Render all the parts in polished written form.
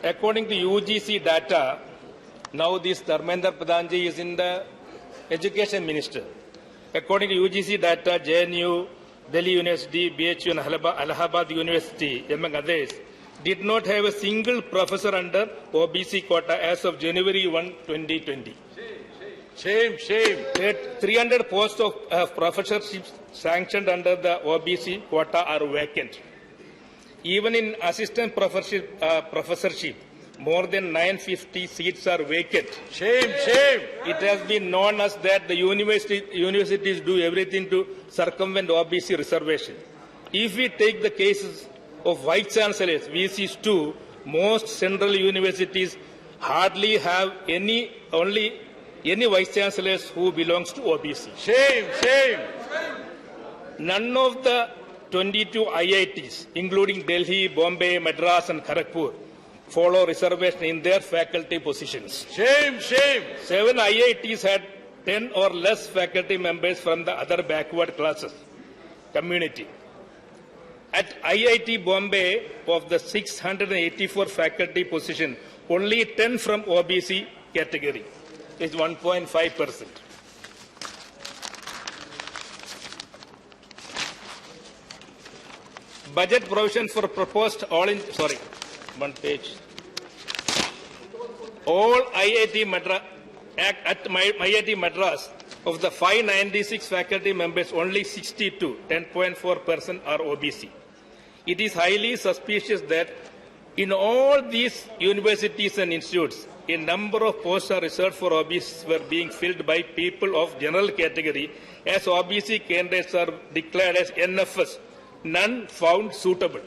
According to UGC data, now this Dharmendra Pradhanji is in the Education Minister. According to UGC data, JNU, Delhi University, BHU and Allahabad University, among others, did not have a single professor under OBC quota as of January 1, 2020. Shame. 300 posts of professorships sanctioned under the OBC quota are vacant. Even in assistant professorship, more than 950 seats are vacant. Shame. It has been known as that the universities do everything to circumvent OBC reservation. If we take the cases of vice chancellors, VCs too, most central universities hardly have any vice chancellors who belongs to OBC. Shame. None of the 22 IITs, including Delhi, Bombay, Madras and Kharagpur, follow reservation in their faculty positions. Shame. 7 IITs had 10 or less faculty members from the other backward classes community. At IIT Bombay, of the 684 faculty positions, only 10 from OBC category. Is 1.5%. Budget provision for proposed all IIT Madras IIT Madras, of the 596 faculty members, only 62, 10.4% are OBC. It is highly suspicious that in all these universities and institutes, a number of posts are reserved for OBCs were being filled by people of general category, as OBC candidates are declared as NFS, none found suitable.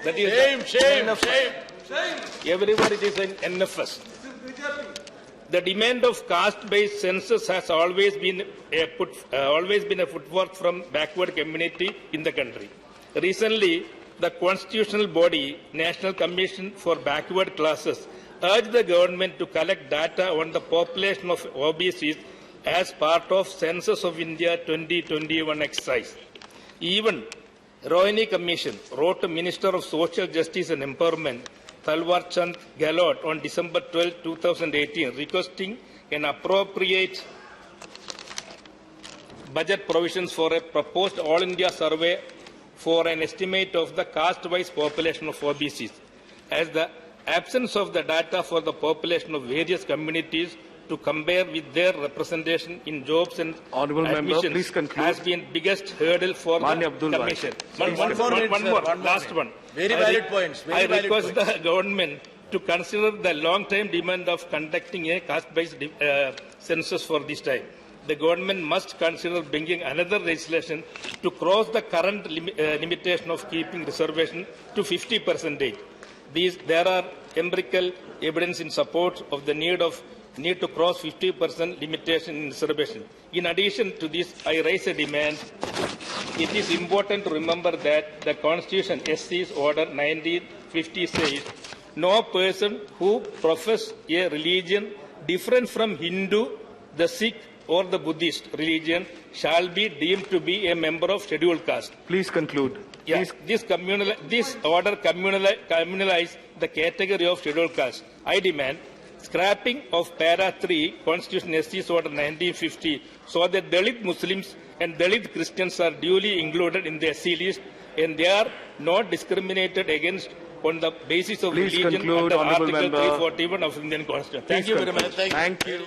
That is Shame. everywhere it is an NFS. The demand of caste-based census has always been a footwork from backward community in the country. Recently, the constitutional body, National Commission for Backward Classes, urged the government to collect data on the population of OBCs as part of Census of India 2021 exercise. Even Rohini Commission wrote to Minister of Social Justice and Empowerment, Talwar Chand Gehlot, on December 12, 2018, requesting an appropriate budget provisions for a proposed All India survey for an estimate of the caste-wise population of OBCs, as the absence of the data for the population of various communities to compare with their representation in jobs and admissions has been biggest hurdle for the Commission. Last one. Very valid points. I request the government to consider the long-term demand of conducting a caste-based census for this time. The government must consider bringing another legislation to cross the current limitation of keeping reservation to 50%. There are empirical evidence in support of the need to cross 50% limitation in reservation. In addition to this, I raise a demand. It is important to remember that the Constitution, SC's Order 1950 says, no person who professes a religion different from Hindu, the Sikh or the Buddhist religion shall be deemed to be a member of scheduled caste. Please conclude. Yeah, this order communalize the category of scheduled caste. I demand scrapping of Para 3 Constitution SC's Order 1950 so that Dalit Muslims and Dalit Christians are duly included in the SC list and they are not discriminated against on the basis of Please religion conclude, under Article Member. 341 of Indian Constitution. Thank you very much. Thank you.